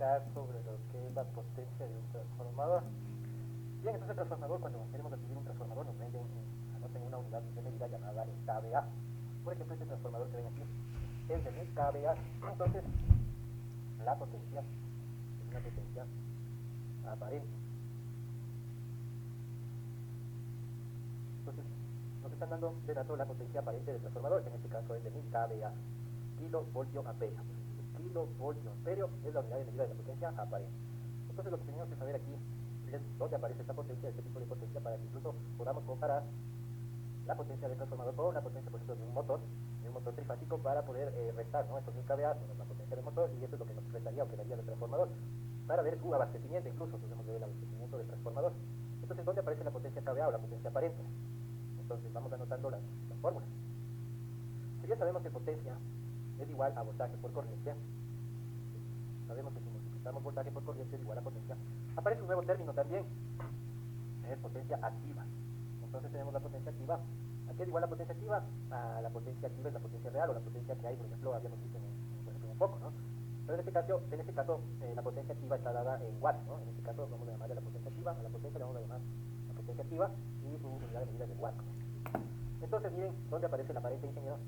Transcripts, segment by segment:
explicar sobre lo que es la potencia de un transformador. Bien, entonces el transformador, cuando queremos adquirir un transformador, nos venden, anoten una unidad de medida llamada el kVA. Por ejemplo, este transformador que ven aquí es de 1000 kVA. Entonces, la potencia es una potencia aparente. Entonces, nos están dando de dato la potencia aparente del transformador, que en este caso es de 1000 kVA, kilovoltio amperio. Kilovoltio amperio es la unidad de medida de la potencia aparente. Entonces, lo que tenemos que saber aquí es dónde aparece esta potencia, este tipo de potencia, para que incluso podamos comparar la potencia del transformador con la potencia, por ejemplo, de un motor trifásico, para poder restar, ¿no? Estos 1000 kVA son la potencia del motor, y eso es lo que nos restaría o quedaría del transformador, para ver su abastecimiento. Incluso podemos ver el abastecimiento del transformador. Entonces, ¿dónde aparece la potencia kVA o la potencia aparente? Entonces, vamos anotando las fórmulas. Si bien sabemos que potencia es igual a voltaje por corriente, sabemos que si multiplicamos voltaje por corriente es igual a potencia, aparece un nuevo término también, es potencia activa. Entonces tenemos la potencia activa. ¿A qué es igual la potencia activa? A la potencia activa es la potencia real, o la potencia que hay, por ejemplo, habíamos visto en un foco, ¿no? Pero en este caso la potencia activa está dada en watts, ¿no? En este caso vamos a llamarle a la potencia activa, a la potencia le vamos a llamar la potencia activa, y su unidad de medida es de watts. Entonces, miren, ¿dónde aparece la aparente, ingeniero?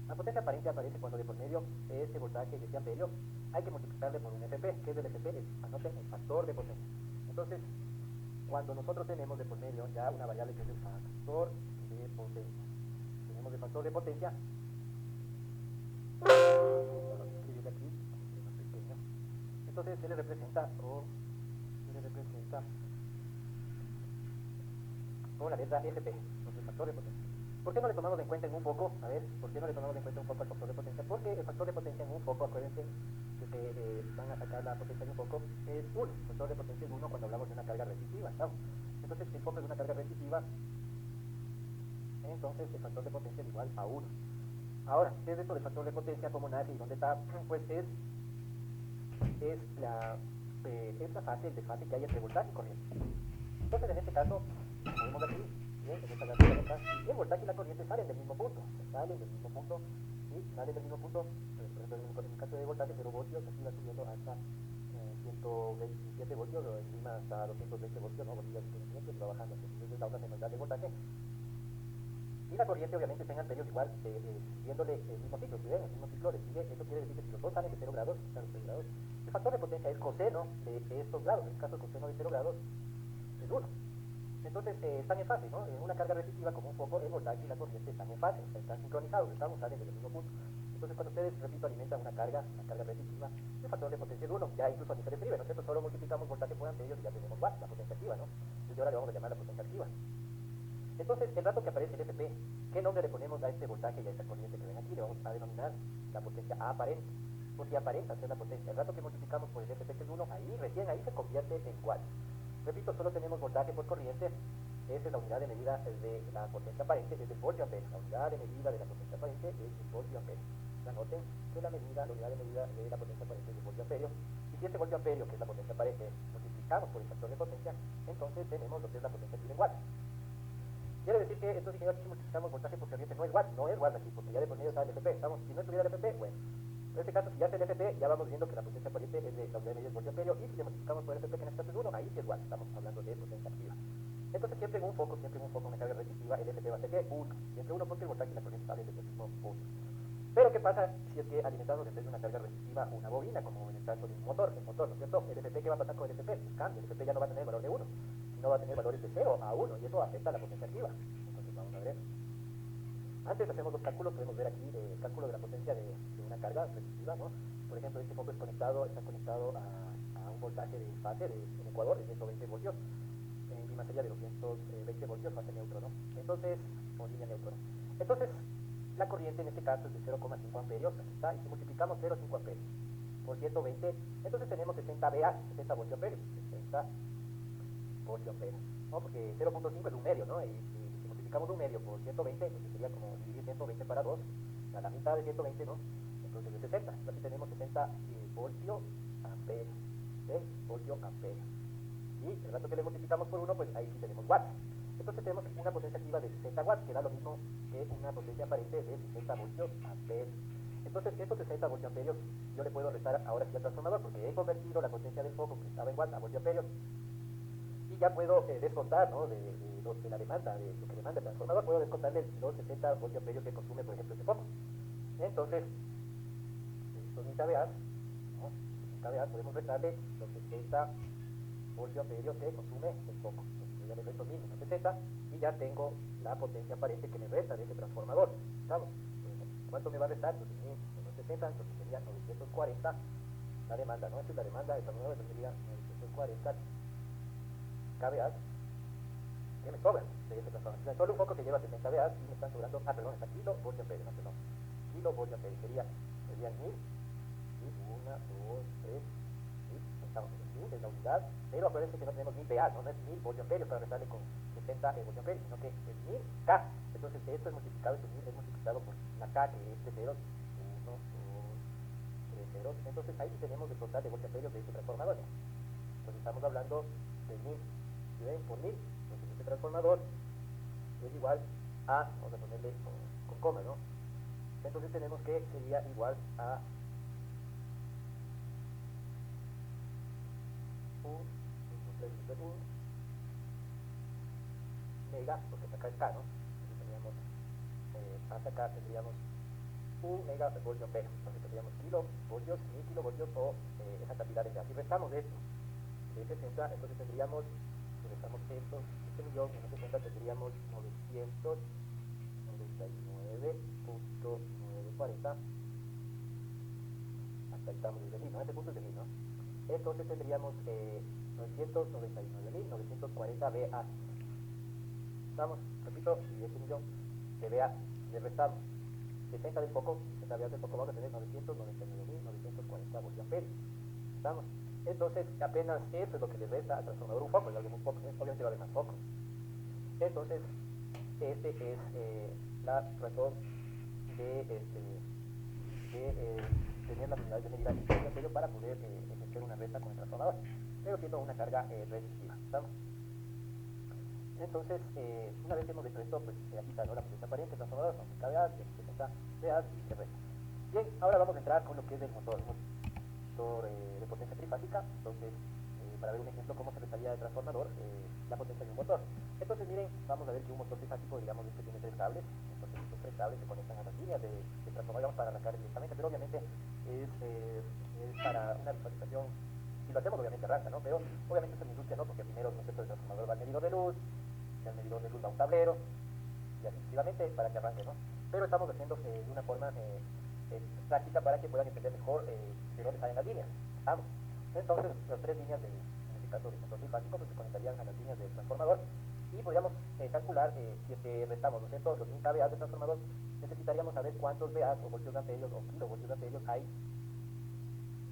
La potencia aparente aparece cuando de por medio de este voltaje de este amperio hay que multiplicarle por un FP. ¿Qué es el FP? Anoten el factor de potencia. Entonces, cuando nosotros tenemos de por medio ya una variable que es el factor de potencia, tenemos el factor de potencia, vamos a escribirle aquí, más pequeño. Entonces, se le representa con la letra FP, entonces el factor de potencia. ¿Por qué no le tomamos en cuenta en un foco? A ver, ¿por qué no le tomamos en cuenta un foco al factor de potencia? Porque el factor de potencia en un foco, acuérdense que se van a sacar la potencia de un foco, es 1. El factor de potencia es 1 cuando hablamos de una carga resistiva, ¿no? Entonces, si el foco es una carga resistiva, entonces el factor de potencia es igual a 1. Ahora, ¿qué es esto del factor de potencia? ¿Cómo nace y dónde está? Pues es la fase, el desfase que hay entre voltaje y corriente. Entonces, en este caso, como vemos aquí, bien, en esta gráfica de acá, y el voltaje y la corriente salen del mismo punto, y salen del mismo punto, por ejemplo, en el caso de voltaje 0 voltios, aquí va subiendo hasta 127 voltios, o encima hasta 220 voltios, ¿no? Voltios y va bajando, entonces la onda se nos da de voltaje. Y la corriente obviamente está en amperios igual, siguiéndole el mismo ciclo. Si ven, el mismo ciclo le sigue, eso quiere decir que si los dos salen de 0 grados, el factor de potencia es coseno de estos grados. En este caso, el coseno de 0 grados es 1. Entonces, están en fase, ¿no? En una carga resistiva como un foco, el voltaje y la corriente están en fase, o sea, están sincronizados, salen del mismo punto. Entonces, cuando ustedes, repito, alimentan una carga resistiva, el factor de potencia es 1, ya incluso así se le escribe, ¿no es cierto? Solo multiplicamos voltaje por amperio y ya tenemos watts, la potencia activa, ¿no? Entonces, ahora le vamos a llamar la potencia activa. Entonces, el rato que aparece el FP, ¿qué nombre le ponemos a este voltaje y a esta corriente que ven aquí? Le vamos a denominar la potencia aparente, porque aparenta ser la potencia. El rato que multiplicamos por el FP, que es 1, recién ahí se convierte en watts. Repito, solo tenemos voltaje por corriente. Esa es la unidad de medida de la potencia aparente, es el voltio amperio. La unidad de medida de la potencia aparente es el voltio amperio. Anoten que la unidad de medida de la potencia aparente es el voltio amperio. Y si este voltio amperio, que es la potencia aparente, multiplicamos por el factor de potencia, entonces tenemos lo que es la potencia activa en watts. Quiere decir que entonces aquí multiplicamos voltaje por corriente, no es watts aquí, porque ya de por medio está el FP. Si no estuviera el FP, bueno. En este caso, si ya está el FP, ya vamos viendo que la potencia aparente es de la unidad de medida del voltio amperio, y si le multiplicamos por el FP, que en este caso es 1, ahí sí es watts, estamos hablando de potencia activa. Entonces, siempre en un foco, una carga resistiva, el FP va a ser ¿qué? 1. Siempre 1 porque el voltaje y la corriente salen del mismo punto. Pero, ¿qué pasa si es que alimentamos en vez de una carga resistiva una bobina, como en el caso de un motor? El motor, ¿no es cierto? El FP, ¿qué va a pasar con el FP? Pues cambia, el FP ya no va a tener el valor de 1, sino va a tener valores de 0 a 1, y eso afecta a la potencia activa. Entonces, vamos a ver. Antes hacemos los cálculos, podemos ver aquí el cálculo de la potencia de una carga resistiva, ¿no? Por ejemplo, este foco está conectado a un voltaje de fase en Ecuador de 120 voltios, en Lima sería de 220 voltios, fase neutro, ¿no? Entonces, o línea neutro, ¿no? Entonces, la corriente en este caso es de 0,5 amperios, aquí está, y si multiplicamos 0,5 amperios por 120, entonces tenemos 60 VA, 60 voltio amperios, 60 voltio amperios, ¿no? Porque 0,5 es un medio, ¿no? Y si multiplicamos un medio por 120, entonces sería como dividir 120 para 2, a la mitad de 120, ¿no? Entonces es 60, aquí tenemos 60 voltio amperios, ¿sí? Voltio amperios. Y el rato que le multiplicamos por 1, pues ahí sí tenemos watts. Entonces tenemos una potencia activa de 60 watts, que da lo mismo que una potencia aparente de 60 voltios amperes. Entonces, estos 60 voltiamperios yo le puedo restar ahora sí al transformador, porque he convertido la potencia del foco que estaba en watts a voltiamperios, y ya puedo descontar, ¿no? de la demanda, de lo que demanda el transformador, puedo descontarle los 60 voltiamperios que consume, por ejemplo, este foco. Entonces, estos 1000 kVA, ¿no? 1000 kVA podemos restarle los 60 voltiamperios que consume el foco. Entonces, yo ya le resto 1000 menos 60 y ya tengo la potencia aparente que me resta de ese transformador. ¿Estamos? ¿Cuánto me va a restar? Entonces 1000 menos 60, entonces sería 940 la demanda, ¿no? Esta es la demanda, esta nueva sería 940 kVA que me sobran de ese transformador. Solo un foco que lleva 60 kVA y me están sobrando, perdón, está kilovoltiamperios, no, perdón, kilovoltiamperios, serían 1000, y 1, 2, 3, y estamos en 1000 es la unidad, pero acuérdense que no tenemos 1000 VA, no es 1000 voltiamperios para restarle con 60 voltiamperios, sino que es 1000 K. Entonces esto es multiplicado, este 1000 es multiplicado por la K, que es 3 ceros, 1, 2, 3 ceros. Entonces ahí tenemos el total de voltiamperios de este transformador. Entonces estamos hablando de 1000, ¿sí ven? Por 1000. Entonces este transformador es igual a, vamos a ponerle con coma, ¿no? Entonces tenemos que sería igual a un mega, porque acá es K, ¿no? Entonces tendríamos, hasta acá tendríamos 1 megavoltiampere, entonces tendríamos kilovoltios, 1000 kilovoltios o esa cantidad de gas. Si restamos esto de 60, entonces tendríamos, si restamos esto, este millón, en 60 tendríamos 999.940, hasta ahí estamos desde 1000, ¿no? Este punto es de 1000, ¿no? Entonces tendríamos 999.940 VA. Estamos, repito, y este millón de VA le restamos 60 del foco, 60 VA del foco, vamos a tener 999.940 voltiamperios. ¿Estamos? Entonces, apenas eso es lo que le resta al transformador un foco, es algo muy poco, obviamente va a haber más focos. Entonces, este es la razón de tener las unidades de medida en para poder ejercer una resta con el transformador, pero siendo una carga resistiva. ¿Estamos? Entonces, una vez que hemos hecho esto, pues aquí está, ¿no? La potencia aparente del transformador, son kVA, 60 VA y se resta. Bien, ahora vamos a entrar con lo que es el motor, de potencia trifásica. Entonces, para ver un ejemplo cómo se restaría el transformador, la potencia de un motor. Entonces, miren, vamos a ver que un motor trifásico, digamos, este tiene 3 cables. Entonces, estos 3 cables se conectan a las líneas de transformador, vamos para arrancar directamente, pero obviamente es para una visualización. Si lo hacemos, obviamente arranca, ¿no? Pero obviamente esto en industria no, porque primero, ¿no es cierto?, el transformador va al medidor de luz, el medidor de luz va a un tablero, y así sucesivamente para que arranque, ¿no? Pero estamos haciendo de una forma práctica para que puedan entender mejor de dónde salen las líneas. Vamos. Entonces, las 3 líneas en este caso del motor trifásico, pues se conectarían a las líneas del transformador y podríamos calcular, si es que restamos, ¿no es cierto?, los 1000 kVA del transformador, necesitaríamos saber cuántos VA o voltios amperios o kilovoltios amperios hay,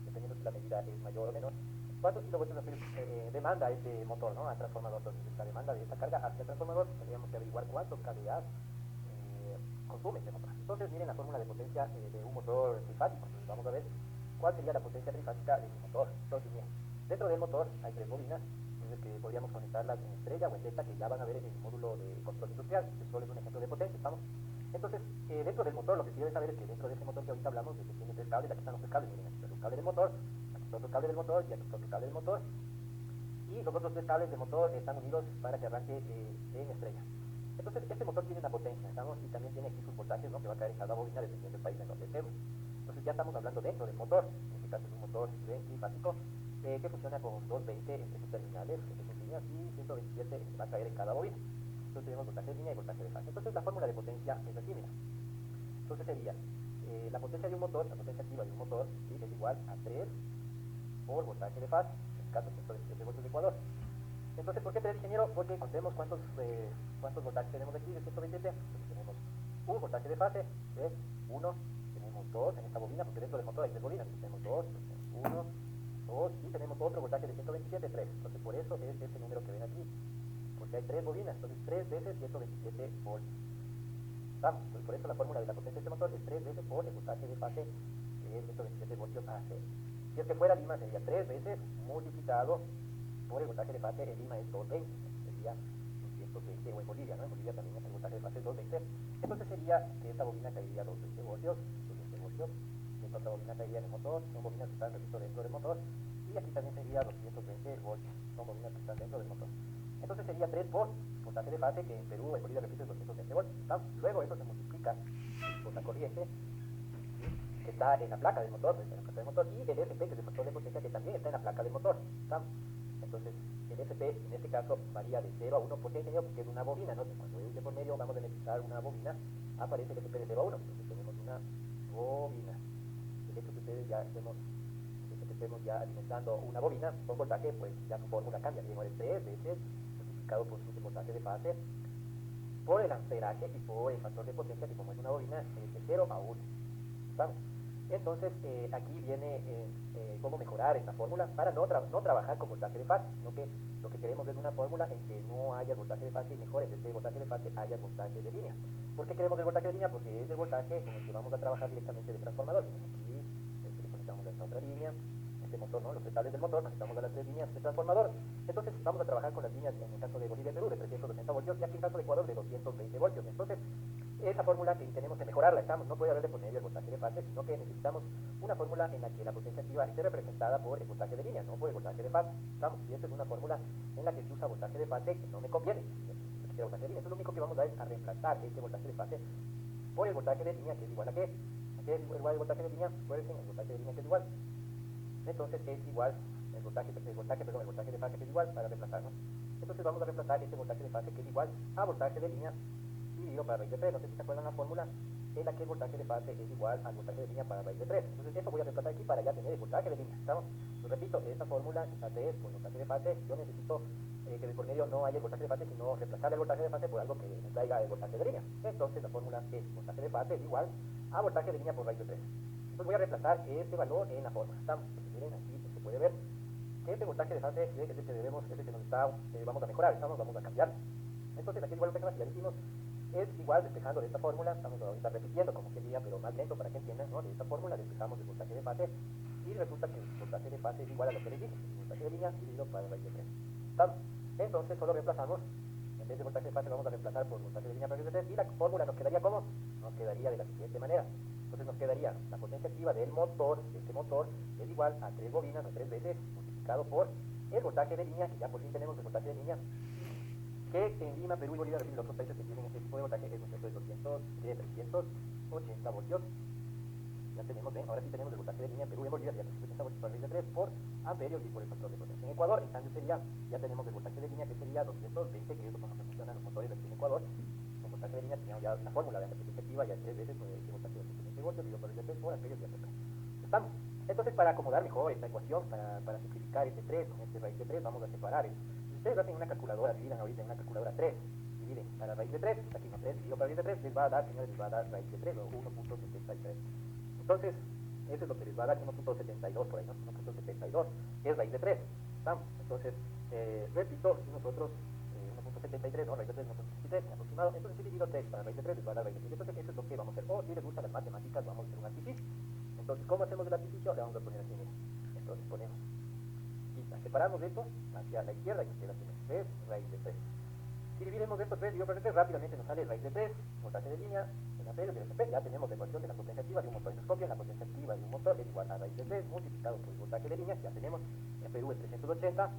dependiendo si la medida es mayor o menor. ¿Cuántos kilovoltios amperios demanda este motor, ¿no?, al transformador? Entonces, la demanda de esta carga hacia el transformador, tendríamos que averiguar cuántos kVA consume este motor. Entonces, miren la fórmula de potencia de un motor trifásico. Entonces, vamos a ver cuál sería la potencia trifásica de un motor. Entonces, miren, dentro del motor hay 3 bobinas, entonces que podríamos conectarlas en estrella o en delta, que ya van a ver en el módulo de control industrial. Este solo es un ejemplo de potencia, ¿estamos? Entonces, dentro del motor, lo que se debe saber es que dentro de ese motor que ahorita hablamos, que tiene 3 cables, aquí están los 3 cables, miren, aquí está un cable del motor, aquí está otro cable del motor y aquí está otro cable del motor. Y los otros 3 cables del motor están unidos para que arranque en estrella. Entonces, este motor tiene una potencia, ¿estamos? Y también tiene aquí sus voltajes, ¿no?, que va a caer en cada bobina dependiendo del país en donde estemos. Entonces, ya estamos hablando dentro del motor. En este caso es un motor trifásico que funciona con 220 entre sus terminales, entre sus líneas, y 127 va a caer en cada bobina. Entonces, tenemos voltaje de línea y voltaje de fase. Entonces, la fórmula de potencia es así, mira. Entonces, sería la potencia de un motor, la potencia activa de un motor, ¿sí?, es igual a 3 por voltaje de fase, en este caso 127 voltios de ecuador. Entonces, ¿por qué 3, ingeniero? Porque contemos cuántos voltajes tenemos aquí de 127. Entonces tenemos un voltaje de fase, ¿ves? 1, tenemos 2 en esta bobina, porque dentro del motor hay 3 bobinas, entonces tenemos 2, 1, 2, y tenemos otro voltaje de 127, 3. Entonces, por eso es este número que ven aquí, porque hay 3 bobinas, entonces 3 veces 127 voltios. Vamos, entonces por eso la fórmula de la potencia de este motor es 3 veces por el voltaje de fase, que es 127 voltios AC. Si es que fuera Lima, sería 3 veces multiplicado por el voltaje de fase. En Lima es 220, sería 220, o en Bolivia, ¿no? En Bolivia también el voltaje de fase es 220. Entonces sería que esta bobina caería 220 voltios, 220 voltios, esta otra bobina caería en el motor, son bobinas que están, repito, dentro del motor, y aquí también sería 220 voltios, son bobinas que están dentro del motor. Entonces sería 3 por voltaje de fase, que en Perú, en Bolivia, repito, es 220 voltios. Luego eso se multiplica por la corriente que está en la placa del motor, en la placa del motor, y el FP, que es el factor de potencia, que también está en la placa del motor. Entonces, el FP en este caso varía de 0 a 1 por ingenio, porque es una bobina, ¿no? Cuando es de por medio vamos a necesitar una bobina, aparece el FP de 0 a 1. Entonces tenemos una bobina. El hecho que ustedes ya estemos ya alimentando una bobina con voltaje, pues ya su fórmula cambia. Bien, es 3 veces multiplicado por su voltaje de fase, por el amperaje y por el factor de potencia, que como es una bobina, es de 0 a 1. ¿Estamos? Entonces, aquí viene cómo mejorar esta fórmula para no trabajar con voltaje de fase, sino que lo que queremos es una fórmula en que no haya voltaje de fase y mejor en vez de voltaje de fase haya voltaje de línea. ¿Por qué queremos el voltaje de línea? Porque es el voltaje con el que vamos a trabajar directamente del transformador. Aquí le conectamos a esta otra línea, este motor, ¿no? Los tres cables del motor, conectamos a las tres líneas del transformador. Entonces vamos a trabajar con las líneas, en el caso de Bolivia y Perú, de 360 voltios, y aquí en el caso de Ecuador de 220 voltios. Entonces, esa fórmula que tenemos que mejorarla, no puede haber de por medio el voltaje de fase, sino que necesitamos una fórmula en la que la potencia activa esté representada por el voltaje de línea, no por el voltaje de fase. Y esta es una fórmula en la que se usa voltaje de fase, que no me conviene. Voltaje de línea. Entonces lo único que vamos a es a reemplazar este voltaje de fase por el voltaje de línea, que es igual a qué. ¿Qué es igual al voltaje de línea? Acuérdense, el voltaje de línea que es igual. Entonces es igual el voltaje de fase que es igual para reemplazar, ¿no? Entonces vamos a reemplazar este voltaje de fase que es igual a voltaje de línea dividido para raíz de 3. No sé si se acuerdan la fórmula en la que el voltaje de fase es igual al voltaje de línea para raíz de 3. Entonces eso voy a reemplazar aquí para ya tener el voltaje de línea. ¿Estamos? Lo repito, esta fórmula, esta 3 por voltaje de fase, yo necesito que de por medio no haya el voltaje de fase, sino reemplazar el voltaje de fase por algo que me traiga el voltaje de línea. Entonces la fórmula es voltaje de fase es igual a voltaje de línea por raíz de 3. Entonces voy a reemplazar este valor en la fórmula. ¿Estamos? Entonces, miren, aquí se puede ver que este voltaje de fase es el que debemos, es el que nos está, vamos a mejorar, vamos a cambiar. Entonces aquí igual voltaje de fase, ya decimos, es igual despejando de esta fórmula, estamos ahorita repitiendo como que diría, pero más lento para que entiendan, ¿no? De esta fórmula despejamos el voltaje de fase y resulta que el voltaje de fase es igual a lo que les dije, el voltaje de línea dividido para raíz de 3. ¿Estamos? Entonces solo reemplazamos, en vez de voltaje de fase vamos a reemplazar por voltaje de línea para raíz de 3 y la fórmula nos quedaría como, nos quedaría de la siguiente manera. Entonces nos quedaría la potencia activa del motor, de este motor, es igual a 3 bobinas, a 3 veces, multiplicado por el voltaje de línea, que ya por fin tenemos el voltaje de línea, que en Lima, Perú y Bolivia, los otros países que tienen este tipo de voltaje, es un centro de 380 voltios. Ya tenemos, ahora sí tenemos el voltaje de línea en Perú y en Bolivia, ya 380 voltios por raíz de 3 por amperios y por el factor de potencia. En Ecuador, en cambio, ya tenemos el voltaje de línea que sería 220, que es como se funcionan los motores aquí en Ecuador. Con voltaje de línea teníamos ya la fórmula de la potencia activa, ya 3 veces el voltaje de 220 voltios, dividido por raíz de 3 por amperios y etc. ¿Estamos? Entonces, para acomodar mejor esta ecuación, para simplificar este 3 con este raíz de 3, vamos a separar esto. Si ustedes hacen una calculadora, dividan ahorita en una calculadora 3, dividen para raíz de 3, aquí no 3, dividido para raíz de 3, les va a dar, señores, les va a dar raíz de 3 o 1.73. Entonces, eso es lo que les va a dar 1.72 por ahí, ¿no? 1.72 es raíz de 3. ¿Estamos? Entonces, repito, si nosotros 1.73, ¿no? Raíz de 3, 1.73 aproximado, entonces si divido 3 para raíz de 3 les va a dar raíz de 3. Entonces, eso es lo que vamos a hacer. O si les gustan las matemáticas, vamos a hacer un artificio. Entonces, ¿cómo hacemos el artificio? Le vamos a poner aquí, miren. Entonces ponemos, y separamos esto hacia la izquierda y nos queda 3 raíz de 3. Si dividimos esto 3 dividido por 3, rápidamente nos sale raíz de 3, voltaje de línea, en amperio, del FP, ya tenemos la ecuación de la potencia activa de un motor endoscopio, la potencia activa de un motor es igual a raíz de 3 multiplicado por el voltaje de línea, ya tenemos en Perú es 380,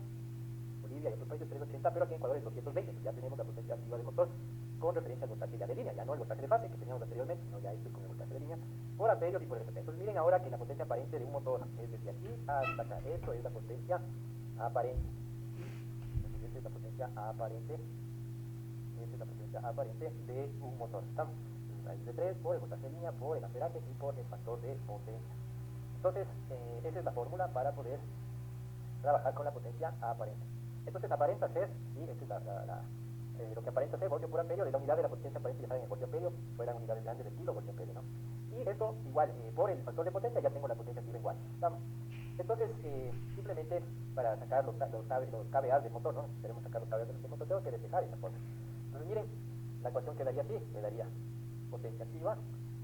Bolivia y otros países 380, pero aquí en Ecuador es 220, pues ya tenemos la potencia activa del motor con referencia al voltaje ya de línea, ya no el voltaje de fase que teníamos anteriormente, sino ya esto con el voltaje de línea, por amperios y por FP. Entonces miren ahora que la potencia aparente de un motor es desde aquí hasta acá, esto es la potencia aparente. Entonces esta es la potencia aparente. Esta es la potencia aparente de un motor. Estamos raíz de 3 por el voltaje de línea, por el amperaje y por el factor de potencia. Entonces, esa es la fórmula para poder trabajar con la potencia aparente. Entonces, aparenta ser, ¿sí? Esta es lo que aparenta ser voltio por amperio, de la unidad de la potencia aparente, ya saben, el voltio amperio, fueran unidades grandes del kilo, voltio amperio, ¿no? Y eso, igual, por el factor de potencia, ya tengo la potencia activa igual. ¿Estamos? Entonces, simplemente para sacar los KVA del motor, ¿no? Si queremos sacar los KVA del motor, tengo que despejar esa fórmula. Entonces, miren, la ecuación quedaría así, quedaría potencia activa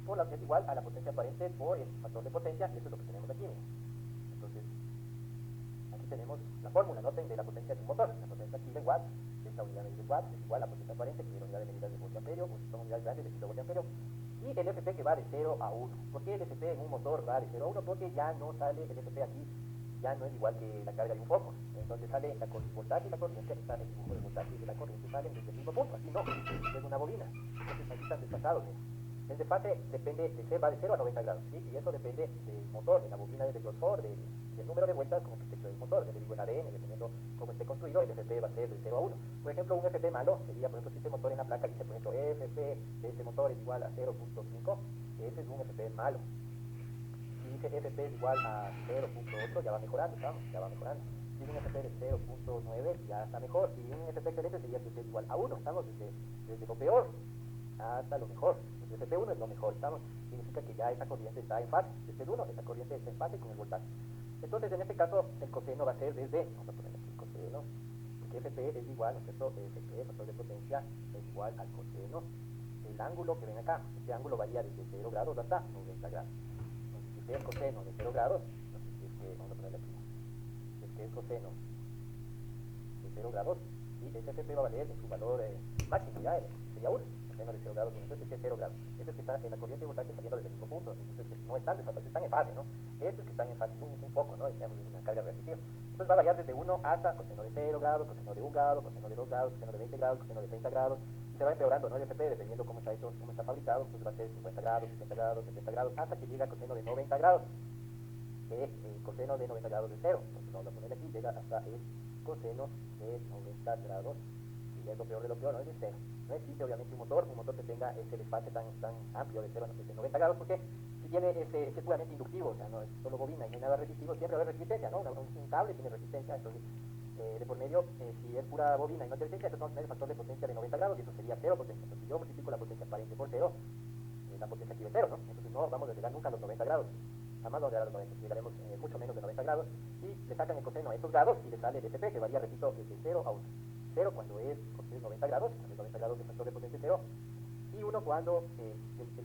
por la que es igual a la potencia aparente por el factor de potencia, y eso es lo que tenemos aquí, miren. Entonces, aquí tenemos la fórmula, noten, de la potencia de un motor. La potencia activa en watts, esta unidad de medida de watts, es igual a la potencia aparente, que es la unidad de medida de voltio amperio, son unidades grandes de kilovoltio amperio, y el FP que va de 0 a 1. ¿Por qué el FP en un motor va de 0 a 1? Porque ya no sale el FP aquí, ya no es igual que la carga de un foco. Entonces sale el voltaje y la corriente, aquí está el dibujo del voltaje y de la corriente salen desde el mismo punto. Aquí no, es una bobina. Entonces aquí están desfasados. El desfase depende va de 0 a 90 grados, ¿sí? Y eso depende del motor, de la bobina, del grosor, del número de vueltas con el que esté hecho el motor. Ya le digo, en ADN, dependiendo cómo esté construido, el FP va a ser de 0 a 1. Por ejemplo, un FP malo sería, por ejemplo, si este motor en la placa dice, por ejemplo, FP de este motor es igual a 0.5, ese es un FP malo. Si dice FP es igual a 0.8, ya va mejorando, ¿estamos? Ya va mejorando. Si es un FP de 0.9, ya está mejor. Si un FP excelente sería que es igual a 1, estamos desde lo peor hasta lo mejor. El FP1 es lo mejor, ¿estamos? Significa que ya esa corriente está en fase. Desde el 1, esa corriente está en fase con el voltaje. Entonces, en este caso, el coseno va a ser desde, vamos a poner aquí el coseno, porque FP es igual, ¿no es cierto? FP, factor de potencia, es igual al coseno. El ángulo que ven acá, este ángulo varía desde 0 grados hasta 90 grados. Entonces, si este es coseno de 0 grados, entonces si este, vamos a ponerle aquí, si este es coseno de 0 grados, y ese FP va a valer en su valor máximo, ya sería 1. Menos de 0 grados, entonces este es 0 grados. Este es que está en la corriente de voltaje saliendo desde el mismo punto, entonces no están desapacidos, están en fase, ¿no? Estos que están en fase, un poco, ¿no? Digamos, una carga reactiva. Entonces va a variar desde 1 hasta coseno de 0 grados, coseno de 1 grado, coseno de 2 grados, coseno de 20 grados, coseno de 30 grados, y se va empeorando, ¿no? El FP, dependiendo cómo está hecho, cómo está fabricado, entonces va a ser 50 grados, 60 grados, 70 grados, hasta que llega a coseno de 90 grados, que el coseno de 90 grados de 0. Entonces vamos a poner aquí, llega hasta el coseno de 90 grados, y ya es lo peor de lo peor, ¿no? Es de 0. No existe obviamente un motor que tenga ese desfase tan amplio de 0 a 90 grados, porque si tiene es puramente inductivo, o sea, no es solo bobina y no hay nada resistivo, siempre va a haber resistencia, ¿no? Un cable tiene resistencia, entonces de por medio, si es pura bobina y no tiene resistencia, entonces vamos a tener el factor de potencia de 90 grados y eso sería 0 potencia. Entonces si yo multiplico la potencia aparente por 0, la potencia aquí es 0, ¿no? Entonces no vamos a llegar nunca a los 90 grados, jamás vamos a llegar a los 90, llegaremos mucho menos de 90 grados, y le sacan el coseno a estos grados y le sale el FP, que varía, repito, desde 0 a 1. 0 cuando es 90 grados, cuando es 90 grados de factor de potencia 0, y 1 cuando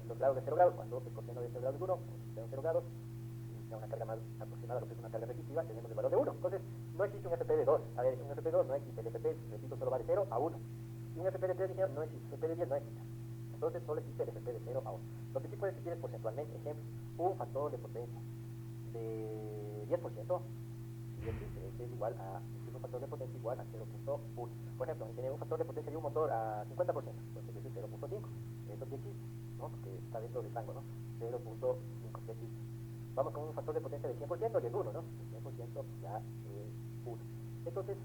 los grados de 0 grados, cuando el coseno de 0 grados es 1, de 0 grados, y sea una carga más aproximada a lo que es una carga repetitiva, tenemos el valor de 1. Entonces, no existe un FP de 2. A ver, un FP de 2 no existe. El FP, repito, solo va de 0 a 1. Y un FP de 3 no existe. FP de 10 no existe. Entonces, solo existe el FP de 0 a 1. Lo que sí puede existir es porcentualmente. Ejemplo, un factor de potencia de 10%, y existe, este es igual a un factor de potencia igual a 0.1. Por ejemplo, si tiene un factor de potencia de un motor a 50%, entonces ese es 0.5. Eso sí existe, ¿no? Porque está dentro del rango, ¿no? 0.5 sí existe. Vamos con un factor de potencia de 100% y es 1, ¿no? El 100% ya es 1. Entonces,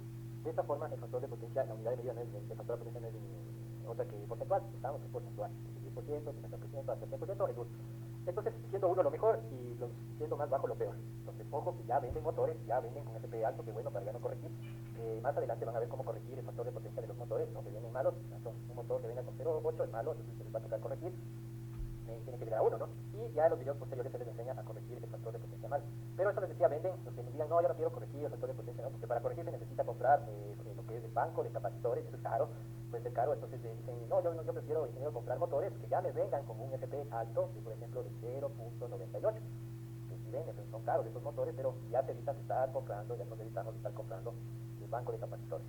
de esta forma, el factor de potencia, la unidad de medida no es, el factor de potencia no es otra que porcentual, estamos en porcentual, 10%, 50%, hasta 100% es 1. Entonces, siendo 1 lo mejor y siendo más bajo lo peor. Entonces, ojo que ya venden motores, ya venden con FP alto, que bueno, para ya no corregir. Más adelante van a ver cómo corregir el factor de potencia de los motores, ¿no? Que vienen malos, un motor que venga con 0.8 es malo, entonces se les va a tocar corregir, tiene que llegar a 1, ¿no? Y ya en los videos posteriores se les enseña a corregir el factor de potencia mal. Pero eso les decía, venden, los que me digan, no, yo no quiero corregir el factor de potencia, ¿no? Porque para corregir se necesita comprar lo que es el banco de capacitores, eso es caro, puede ser caro, entonces dicen, no, yo prefiero, ingeniero, comprar motores que ya me vengan con un FP alto, por ejemplo, de 0.98. Si venden, son caros esos motores, pero ya se evitan de estar comprando, ya nos evitamos de estar comprando el banco de capacitores.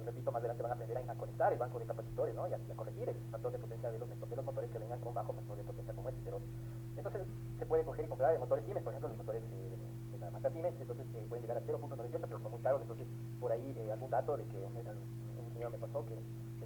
Repito, más adelante van a aprender a conectar el banco de capacitores, ¿no? Y a corregir el factor de potencia de los motores que vengan con bajo factor de potencia como este. Pero entonces se puede coger y comprar motores Siemens, por ejemplo, los motores de la marca Siemens, entonces pueden llegar a 0.98, pero son muy caros. Entonces, por ahí algún dato de que un ingeniero me pasó que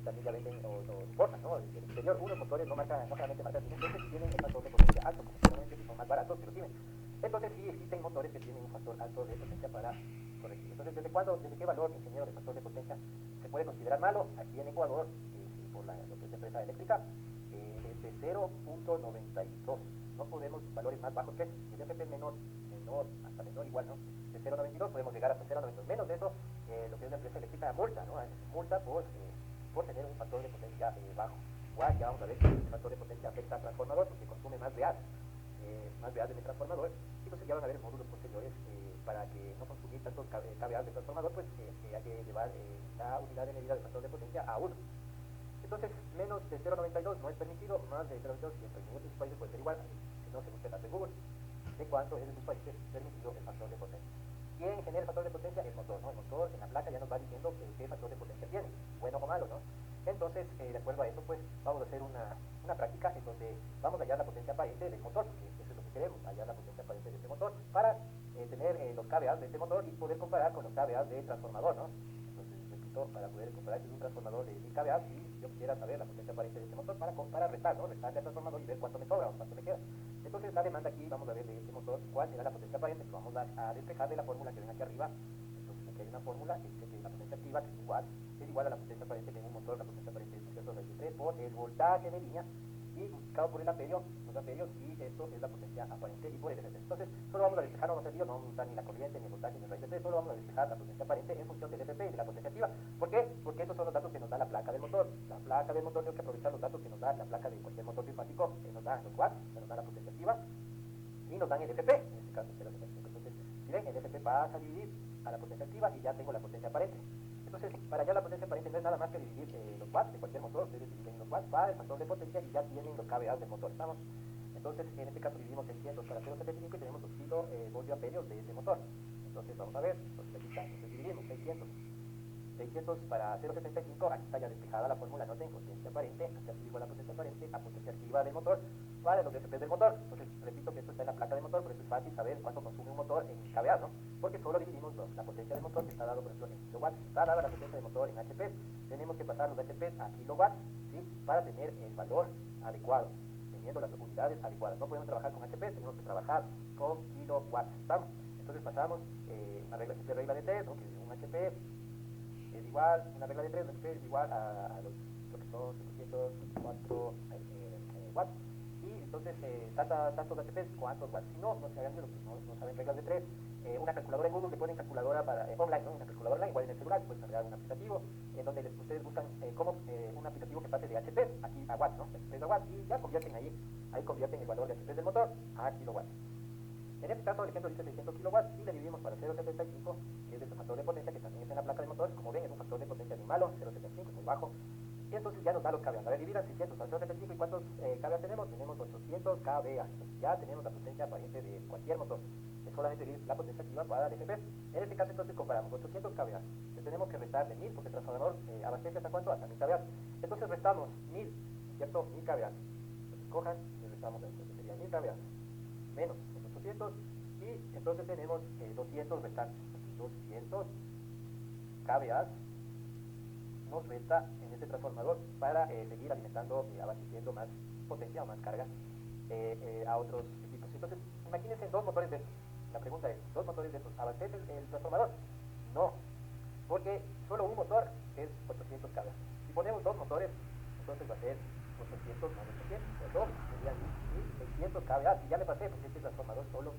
también ya venden o importan, ¿no? Del exterior, unos motores no solamente marcas Siemens, entonces tienen un factor de potencia alto, como seguramente son más baratos, pero Siemens. Entonces sí existen motores que tienen un factor alto de potencia para corregir. Entonces, ¿desde qué valor, ingeniero, de factor de potencia se puede considerar malo? Aquí en Ecuador, por lo que es la empresa eléctrica, es de 0.92. No podemos valores más bajos que eso. Si el FP es menor, hasta menor igual, ¿no? De 0.92 podemos llegar hasta 0.92. Menos de eso, lo que es la empresa eléctrica multa, ¿no? Multa por tener un factor de potencia bajo. Igual ya vamos a ver que el factor de potencia afecta al transformador porque consume más real del transformador, y entonces ya van a ver módulos posteriores para que no consumir tantos kVA del transformador, pues hay que llevar la unidad de medida del factor de potencia a 1. Entonces, menos de 0.92 no es permitido, más de 0.92 siempre. En otros países puede ser igual, si no se busca en Google, de cuánto es en sus países permitido el factor de potencia. ¿Quién genera el factor de potencia? El motor, ¿no? El motor en la placa ya nos va diciendo qué factor de potencia tiene, bueno o malo, ¿no? Entonces, de acuerdo a eso, pues vamos a hacer una práctica en donde vamos a hallar la potencia aparente del motor, porque eso es lo que queremos, hallar la potencia aparente de este motor, para tener los kVA de este motor y poder comparar con los kVA del transformador, ¿no? Entonces, repito, para poder comparar con un transformador de 1000 kVA, y yo quisiera saber la potencia aparente de este motor para restar, ¿no? Restarle al transformador y ver cuánto me sobra o cuánto me queda. Entonces, la demanda aquí, vamos a ver de este motor, cuál será la potencia aparente, que vamos a despejar de la fórmula que ven aquí arriba. Entonces, aquí hay una fórmula que dice que la potencia activa, que es igual a la potencia aparente de un motor, la potencia aparente es 223 por el voltaje de línea y multiplicado por el amperio, los amperios, y esto es la potencia aparente y por el FP. Entonces, solo vamos a despejar, no vamos a hacer lío, no vamos a usar ni la corriente, ni el voltaje, ni el raíz de 3, solo vamos a despejar la potencia aparente en función del FP y de la potencia activa. ¿Por qué? Porque estos son los datos que nos da la placa del motor. La placa del motor, tengo que aprovechar los datos que nos da la placa de cualquier motor bifásico, que nos da los watts, que nos da la potencia activa, y nos dan el FP, en este caso 0,75. Entonces, si ven, el FP pasa a dividir a la potencia activa y ya tengo la potencia aparente. Entonces, para hallar la potencia aparente no es nada más que dividir los watts de cualquier motor, ustedes dividen los watts para el factor de potencia y ya tienen los kVA del motor, ¿estamos? Entonces, en este caso dividimos 600 para 0,75 y tenemos 2 voltioamperios de ese motor. Entonces, vamos a ver, entonces aquí está, entonces dividimos 600 para 0,75, aquí está ya despejada la fórmula, no tengo potencia aparente, aquí arriba igual a la potencia aparente, a potencia activa del motor, para los FP del motor. Entonces, repito que esto está en la placa del motor, por eso es fácil saber cuánto consume un motor en kVA, ¿no? Porque solo dividimos la potencia del motor, que está dado, por ejemplo, en kilowatts, está dada la potencia del motor en HP, tenemos que pasar los HP a kilowatts, ¿sí? Para tener el valor adecuado, teniendo las unidades adecuadas. No podemos trabajar con HP, tenemos que trabajar con kilowatts, ¿estamos? Entonces pasamos una regla, siempre regla de 3, ¿no? Que un HP es igual, una regla de 3 es igual a lo que son 704 watts. Y entonces, tantos HPs, cuántos watts. Si no, no se hagan de los que no saben reglas de 3. Una calculadora en Google, le ponen calculadora para online, ¿no? Una calculadora online, igual en el celular, pueden cargar un aplicativo en donde ustedes buscan un aplicativo que pase de HPs aquí a watts, ¿no? HPs a watts, y ya convierten ahí convierten el valor de HPs del motor a kilowatts. En este caso, el ejemplo dice 600 kilowatts y le dividimos para 0,75, que es el factor de potencia, que también está en la placa del motor. Como ven, es un factor de potencia muy malo, 0,75, es muy bajo. Y entonces ya nos da los kVA. A ver, dividan 600 para 0,75, ¿y cuántos kVA tenemos? Tenemos 800 kVA. Entonces ya tenemos la potencia aparente de cualquier motor. Es solamente la potencia activa para el FP. En este caso, entonces, comparamos 800 kVA. Le tenemos que restar de 1000, porque el transformador abastece hasta cuánto? Hasta 1000 kVA. Entonces restamos 1000, ¿cierto? 1000 kVA. Entonces cojan y restamos esto, que sería 1000 kVA menos los 800, y entonces tenemos 200 restantes. 200 kVA nos resta en este transformador para seguir alimentando, abasteciendo más potencia o más carga a otros equipos. Entonces, imagínense dos motores de estos. La pregunta es, ¿dos motores de estos abastecen el transformador? No, porque solo un motor es 800 kVA. Si ponemos dos motores, entonces va a ser 800 más 800, o 2, serían 1600 kVA. Y ya me pasé, porque este transformador solo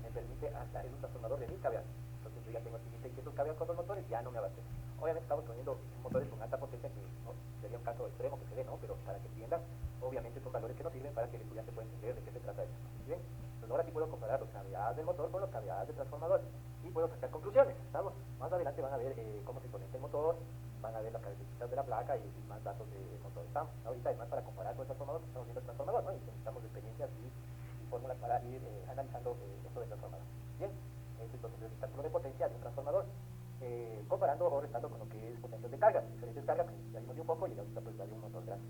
me permite hasta, es un transformador de 1000 kVA. Entonces yo ya tengo aquí 1600 kVA con dos motores, ya no me abastece. Obviamente estamos poniendo motores con alta potencia, que no sería un caso extremo que se dé, ¿no? Pero para que entiendan, obviamente son valores que nos sirven para que el estudiante pueda entender de qué se trata esto. Bien, entonces ahora sí puedo comparar los kVA del motor con los kVA del transformador y puedo sacar conclusiones. ¿Estamos? Más adelante van a ver cómo se conecta el motor, van a ver las características de la placa y más datos del motor. ¿Estamos? Ahorita es más para comparar con el transformador, estamos viendo el transformador, ¿no? Y necesitamos experiencias y fórmulas para ir analizando esto del transformador. Bien, este entonces es el cálculo de potencia de un transformador, comparando o restando con lo que es potencial de carga, diferentes cargas, que ya vimos de un poco y ahorita pues ya de un motor grande.